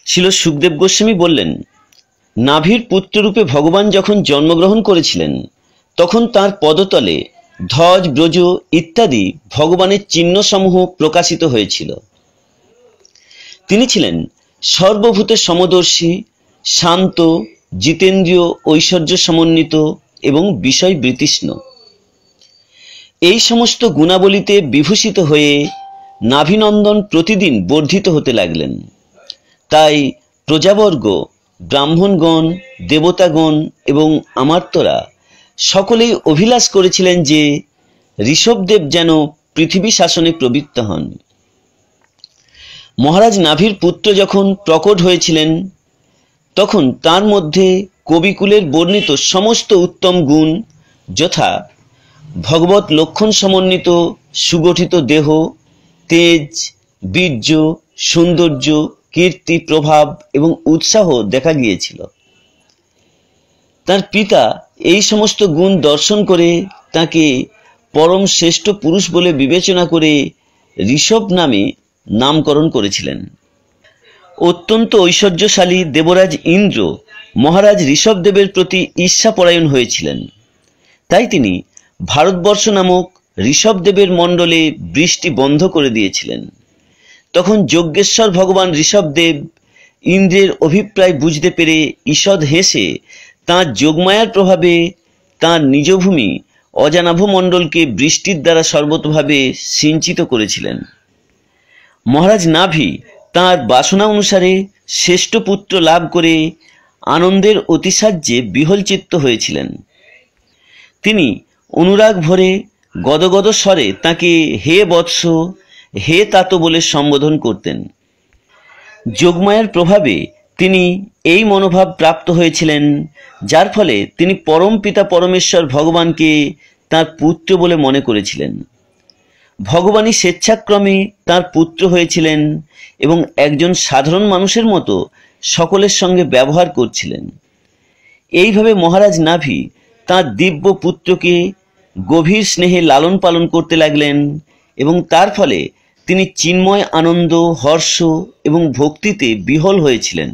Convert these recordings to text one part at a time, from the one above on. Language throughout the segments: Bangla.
শিল সুখদেব গোস্বামী বললেন, নাভির পুত্ররূপে ভগবান যখন জন্মগ্রহণ করেছিলেন তখন তার পদতলে ধ্বজ, ব্রজ ইত্যাদি ভগবানের চিহ্নসমূহ প্রকাশিত হয়েছিল। তিনি ছিলেন সর্বভূতে সমদর্শী, শান্ত, জিতেন্দ্রীয়, ঐশ্বর্য সমন্বিত এবং বিষয় বৃতৃষ্ণ। এই সমস্ত গুণাবলীতে বিভূষিত হয়ে নাভিনন্দন প্রতিদিন বর্ধিত হতে লাগলেন। তাই প্রজাবর্গ, ব্রাহ্মণগণ, দেবতাগণ এবং আমার্তরা সকলেই অভিলাষ করেছিলেন যে ঋষভদেব যেন পৃথিবী শাসনে প্রবৃত্ত হন। মহারাজ নাভির পুত্র যখন প্রকট হয়েছিলেন তখন তার মধ্যে কবিকুলের বর্ণিত সমস্ত উত্তম গুণ, যথা ভগবত লক্ষণ সমন্বিত সুগঠিত দেহ, তেজ, বীর্য, সৌন্দর্য, কীর্তি, প্রভাব এবং উৎসাহ দেখা গিয়েছিল। তার পিতা এই সমস্ত গুণ দর্শন করে তাকে পরম শ্রেষ্ঠ পুরুষ বলে বিবেচনা করে ঋষভ নামে নামকরণ করেছিলেন। অত্যন্ত ঐশ্বর্যশালী দেবরাজ ইন্দ্র মহারাজ ঋষভদেবের প্রতি ঈর্ষাপরায়ণ হয়েছিলেন। তাই তিনি ভারতবর্ষ নামক ঋষভদেবের মণ্ডলে বৃষ্টি বন্ধ করে দিয়েছিলেন। তখন যজ্ঞেশ্বর ভগবান ঋষভদেব ইন্দ্রের অভিপ্রায় বুঝতে পেরে ঈষৎ হেসে তাঁর যোগমায়ার প্রভাবে তাঁর নিজ ভূমি অজানাভ মণ্ডলকে বৃষ্টির দ্বারা সর্বতভাবে সিঞ্চিত করেছিলেন। মহারাজ নাভি তাঁর বাসনা অনুসারে শ্রেষ্ঠ পুত্র লাভ করে আনন্দের অতিসাহ্যে বিহ্বলচিত্ত হয়েছিলেন। তিনি অনুরাগ ভরে গদগদ স্বরে তাকে হে বৎস, হে তাত বলে সম্বোধন করতেন। যোগমায়ার প্রভাবে তিনি এই মনোভাব প্রাপ্ত হয়েছিলেন, যার ফলে তিনি পরম পিতা পরমেশ্বর ভগবানকে তার পুত্র বলে মনে করেছিলেন। ভগবানই স্বেচ্ছাক্রমে তার পুত্র হয়েছিলেন এবং একজন সাধারণ মানুষের মতো সকলের সঙ্গে ব্যবহার করছিলেন। এইভাবে মহারাজ নাভি তাঁর দিব্য পুত্রকে গভীর স্নেহে লালন পালন করতে লাগলেন এবং তার ফলে তিনি চিন্ময় আনন্দ, হর্ষ এবং ভক্তিতে বিহ্বল হয়েছিলেন।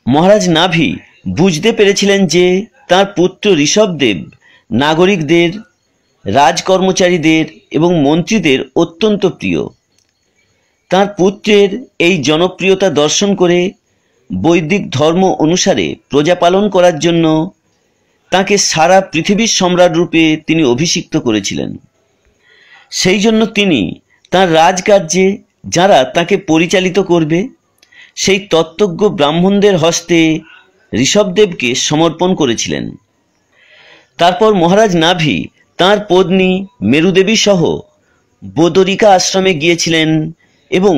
মহারাজ নাভি বুঝতে পেরেছিলেন যে তার পুত্র ঋষভদেব নাগরিকদের, রাজকর্মচারীদের এবং মন্ত্রীদের অত্যন্ত প্রিয়। তার পুত্রের এই জনপ্রিয়তা দর্শন করে বৈদিক ধর্ম অনুসারে প্রজা পালন করার জন্য তাকে সারা পৃথিবীর সম্রাট রূপে তিনি অভিষিক্ত করেছিলেন। সেই জন্য তিনি তার রাজকার্যে যারা তাকে পরিচালিত করবে সেই তত্ত্বজ্ঞ ব্রাহ্মণদের হস্তে ঋষভদেবকে সমর্পণ করেছিলেন। তারপর মহারাজ নাভি তাঁর পত্নী মেরুদেবী সহ বদরিকা আশ্রমে গিয়েছিলেন এবং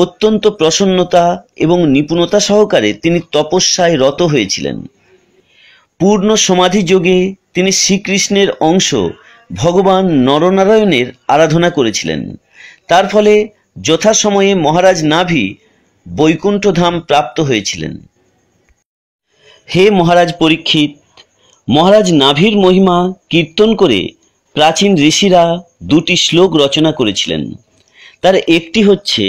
অত্যন্ত প্রসন্নতা এবং নিপুণতা সহকারে তিনি তপস্যায় রত হয়েছিলেন। পূর্ণ সমাধি যোগে তিনি শ্রীকৃষ্ণের অংশ ভগবান নরনারায়ণের আরাধনা করেছিলেন। তার ফলে যথাসময়ে মহারাজ নাভি বৈকুণ্ঠধাম প্রাপ্ত হয়েছিলেন। হে মহারাজ পরীক্ষিত, মহারাজ নাভির মহিমা কীর্তন করে প্রাচীন ঋষিরা দুটি শ্লোক রচনা করেছিলেন। তার একটি হচ্ছে,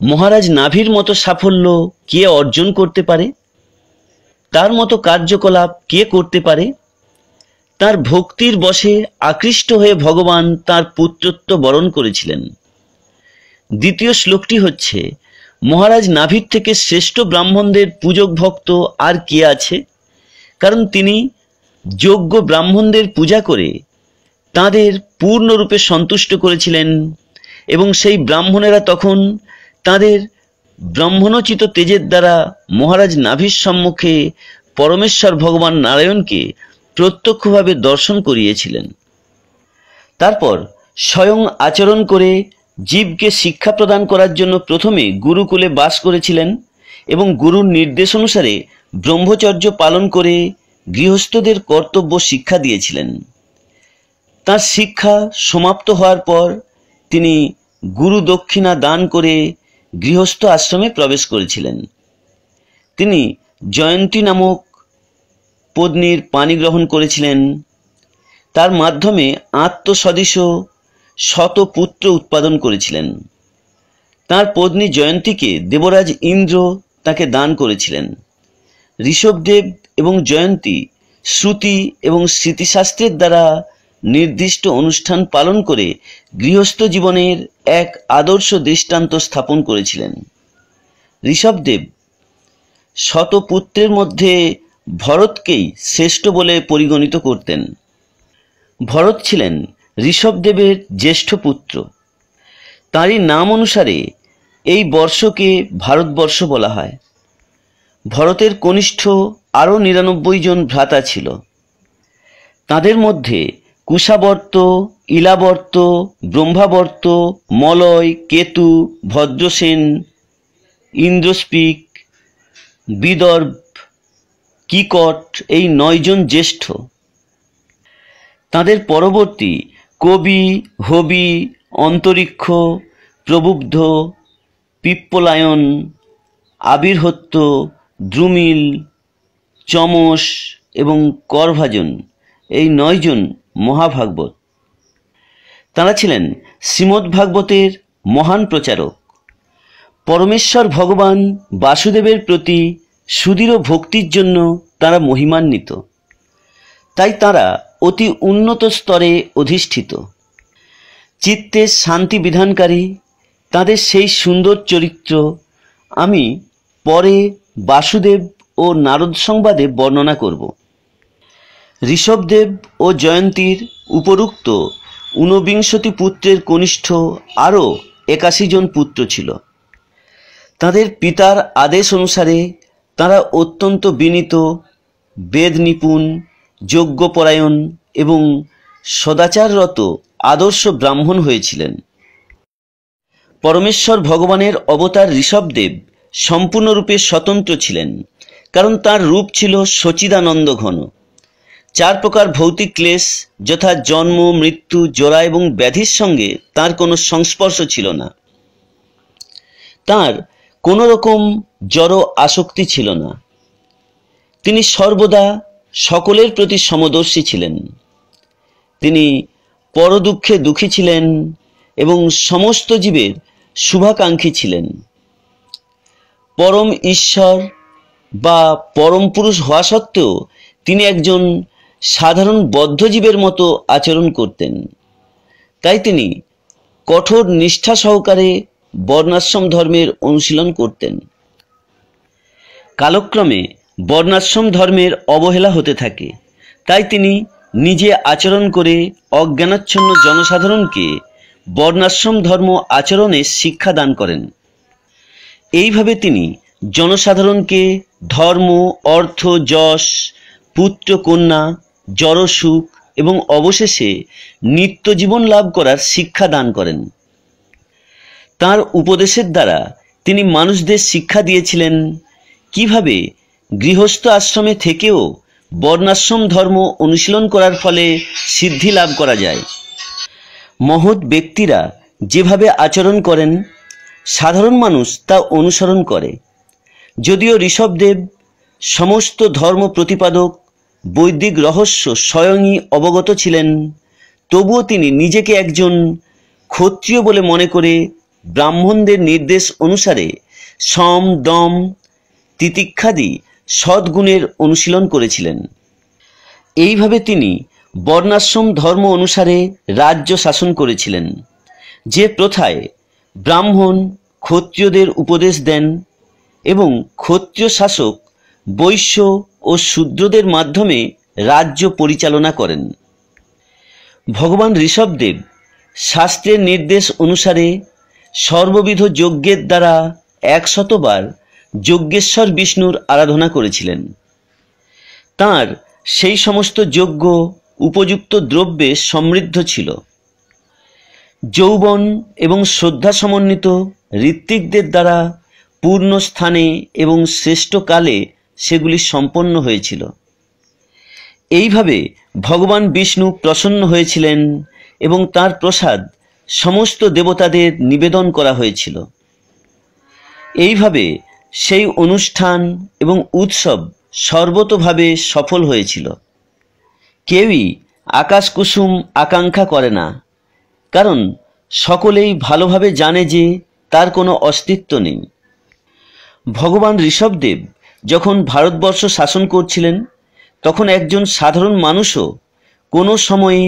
মহারাজ নাভির মতো সাফল্য কে অর্জন করতে পারে? তার মতো কার্যকলাপ কে করতে পারে? তার ভক্তির বশে আকৃষ্ট হয়ে ভগবান তার পুত্রত্ব বরণ করেছিলেন। দ্বিতীয় শ্লোকটি হচ্ছে, মহারাজ নাভির থেকে শ্রেষ্ঠ ব্রাহ্মণদের পূজক ভক্ত আর কে আছে? কারণ তিনি যোগ্য ব্রাহ্মণদের পূজা করে তাদের পূর্ণরূপে সন্তুষ্ট করেছিলেন এবং সেই ব্রাহ্মণেরা তখন তাদের ব্রহ্মণোচিত তেজের দ্বারা মহারাজ নাভির সম্মুখে পরমেশ্বর ভগবান নারায়ণকে প্রত্যক্ষভাবে দর্শন করিয়েছিলেন। তারপর স্বয়ং আচরণ করে জীবকে শিক্ষা প্রদান করার জন্য প্রথমে গুরুকুলে বাস করেছিলেন এবং গুরুর নির্দেশ অনুসারে ব্রহ্মচর্য পালন করে গৃহস্থদের কর্তব্য শিক্ষা দিয়েছিলেন। তার শিক্ষা সমাপ্ত হওয়ার পর তিনি গুরু দক্ষিণা দান করে গৃহস্থ আশ্রমে প্রবেশ করেছিলেন। তিনি জয়ন্তী নামক পত্নীর পানি গ্রহণ করেছিলেন। তার মাধ্যমে আত্মসদৃশ শত পুত্র উৎপাদন করেছিলেন। তার পত্নী জয়ন্তীকে দেবরাজ ইন্দ্র তাকে দান করেছিলেন। ঋষভদেব এবং জয়ন্তী শ্রুতি এবং স্মৃতিশাস্ত্রের দ্বারা নির্দিষ্ট অনুষ্ঠান পালন করে গৃহস্থ জীবনের এক আদর্শ দৃষ্টান্ত স্থাপন করেছিলেন। ঋষভদেব শতপুত্রের মধ্যে ভরতকেই শ্রেষ্ঠ বলে পরিগণিত করতেন। ভরত ছিলেন ঋষভদেবের জ্যেষ্ঠ পুত্র। তাঁরই নাম অনুসারে এই বর্ষকে ভারতবর্ষ বলা হয়। ভরতের কনিষ্ঠ আরও ৯৯ জন ভ্রাতা ছিল। তাদের মধ্যে কুশাবর্ত, ইলাবর্ত, ব্রহ্মাবর্ত, মলয়, কেতু, ভদ্রসেন, ইন্দ্রস্পিক, বিদর্ভ, কিকট এই ৯ জন জ্যেষ্ঠ। তাদের পরবর্তী কবি, হবি, অন্তরিক্ষ, প্রবুদ্ধ, পিপ্পলায়ন, আবির্হত্য, দ্রুমিল, চমস এবং করভাজন এই ৯ জন মহাভাগবত। তাঁরা ছিলেন শ্রীমদ্ভাগবতের মহান প্রচারক। পরমেশ্বর ভগবান বাসুদেবের প্রতি সুদৃঢ় ভক্তির জন্য তাঁরা মহিমান্বিত। তাই তাঁরা অতি উন্নত স্তরে অধিষ্ঠিত। চিত্তের শান্তি বিধানকারী তাঁদের সেই সুন্দর চরিত্র আমি পরে বাসুদেব ও নারদ সংবাদে বর্ণনা করব। ঋষভদেব ও জয়ন্তীর উপরুক্ত ঊনবিংশতি পুত্রের কনিষ্ঠ আরও ৮১ জন পুত্র ছিল। তাদের পিতার আদেশ অনুসারে তাঁরা অত্যন্ত বিনীত, বেদ নিপুণ, যজ্ঞপরায়ণ এবং সদাচাররত আদর্শ ব্রাহ্মণ হয়েছিলেন। পরমেশ্বর ভগবানের অবতার ঋষভদেব সম্পূর্ণরূপে স্বতন্ত্র ছিলেন, কারণ তার রূপ ছিল সচিদানন্দ ঘন। 4 প্রকার ভৌতিক ক্লেশ যথা জন্ম, মৃত্যু, জরা এবং ব্যাধির সঙ্গে তার কোনো সংস্পর্শ ছিল না। তার কোনো রকম জড় আসক্তি ছিল না। তিনি সর্বদা সকলের প্রতি সমদর্শী ছিলেন। তিনি পরদুঃখে দুঃখী ছিলেন এবং সমস্ত জীবের শুভাকাঙ্ক্ষী ছিলেন। পরম ঈশ্বর বা পরম পুরুষ হওয়া সত্ত্বেও তিনি একজন সাধারণ বদ্ধজীবের মতো আচরণ করতেন। তাই তিনি কঠোর নিষ্ঠা সহকারে বর্ণাশ্রম ধর্মের অনুশীলন করতেন। কালক্রমে বর্ণাশ্রম ধর্মের অবহেলা হতে থাকে। তাই তিনি নিজে আচরণ করে অজ্ঞানাচ্ছন্ন জনসাধারণকে বর্ণাশ্রম ধর্ম আচরণে শিক্ষা দান করেন। এইভাবে তিনি জনসাধারণকে ধর্ম, অর্থ, যশ, পুত্র, কন্যা, জড়সুখ এবং অবশেষে নিত্য জীবন লাভ করার শিক্ষা দান করেন। তার উপদেশের দ্বারা তিনি মানুষদের শিক্ষা দিয়েছিলেন কিভাবে গৃহস্থ আশ্রমে থেকেও বর্ণাশ্রম ধর্ম অনুশীলন করার ফলে সিদ্ধি লাভ করা যায়। মহৎ ব্যক্তিরা যেভাবে আচরণ করেন সাধারণ মানুষ তা অনুসরণ করে। যদিও ঋষভদেব সমস্ত ধর্ম প্রতিপাদক বৈদিক রহস্য স্বয়ংই অবগত ছিলেন, তবুও তিনি নিজেকে একজন ক্ষত্রিয় বলে মনে করে ব্রাহ্মণদের নির্দেশ অনুসারে সম, দম, তিতিক্ষাদি সদ্গুণের অনুশীলন করেছিলেন। এইভাবে তিনি বর্ণাশ্রম ধর্ম অনুসারে রাজ্য শাসন করেছিলেন, যে প্রথায় ব্রাহ্মণ ক্ষত্রিয়দের উপদেশ দেন এবং ক্ষত্রিয় শাসক বৈশ্য ও শূদ্রদের মাধ্যমে রাজ্য পরিচালনা করেন। ভগবান ঋষভদেব শাস্ত্রের নির্দেশ অনুসারে সর্ববিধ যজ্ঞের দ্বারা 100 বার যজ্ঞেশ্বর বিষ্ণুর আরাধনা করেছিলেন। তাঁর সেই সমস্ত যজ্ঞ উপযুক্ত দ্রব্যে সমৃদ্ধ ছিল। যৌবন এবং শ্রদ্ধা সমন্বিত ঋত্বিকদের দ্বারা পূর্ণ স্থানে এবং শ্রেষ্ঠ কালে সেগুলি সম্পন্ন হয়েছিল। এইভাবে ভগবান বিষ্ণু প্রসন্ন হয়েছিলেন এবং তার প্রসাদ সমস্ত দেবতাদের নিবেদন করা হয়েছিল। এইভাবে সেই অনুষ্ঠান এবং উৎসব সর্বতোভাবে সফল হয়েছিল। কেউই আকাশ কুসুম আকাঙ্ক্ষা করে না, কারণ সকলেই ভালোভাবে জানে যে তার কোনো অস্তিত্ব নেই। ভগবান ঋষভদেব যখন ভারতবর্ষ শাসন করছিলেন তখন একজন সাধারণ মানুষও কোনো সময়ে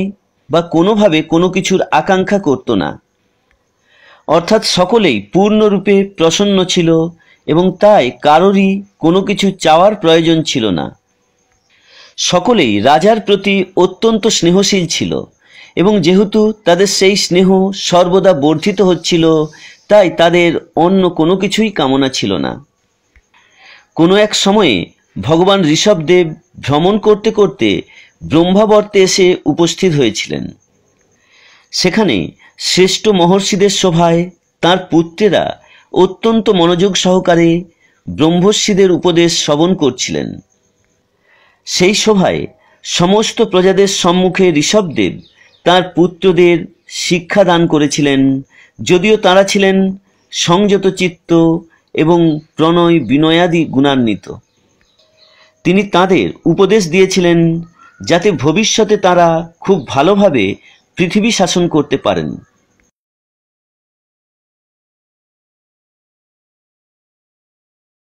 বা কোনোভাবে কোনো কিছুর আকাঙ্ক্ষা করত না, অর্থাৎ সকলেই পূর্ণরূপে প্রসন্ন ছিল এবং তাই কারোরই কোনো কিছু চাওয়ার প্রয়োজন ছিল না। সকলেই রাজার প্রতি অত্যন্ত স্নেহশীল ছিল এবং যেহেতু তাদের সেই স্নেহ সর্বদা বর্ধিত হচ্ছিল তাই তাদের অন্য কোনো কিছুই কামনা ছিল না। কোনো এক সময়ে ভগবান ঋষভদেব ভ্রমণ করতে করতে ব্রহ্মাবর্তে এসে উপস্থিত হয়েছিলেন। সেখানে শ্রেষ্ঠ মহর্ষিদের সভায় তাঁর পুত্রেরা অত্যন্ত মনোযোগ সহকারে ব্রহ্মর্ষিদের উপদেশ শ্রবণ করছিলেন। সেই সভায় সমস্ত প্রজাদের সম্মুখে ঋষভদেব তাঁর পুত্রদের শিক্ষা দান করেছিলেন, যদিও তাঁরা ছিলেন সংযত চিত্ত এবং প্রণয় বিনয়াদি গুণান্বিত। তিনি তাঁদের উপদেশ দিয়েছিলেন যাতে ভবিষ্যতে তাঁরা খুব ভালোভাবে পৃথিবী শাসন করতে পারেন।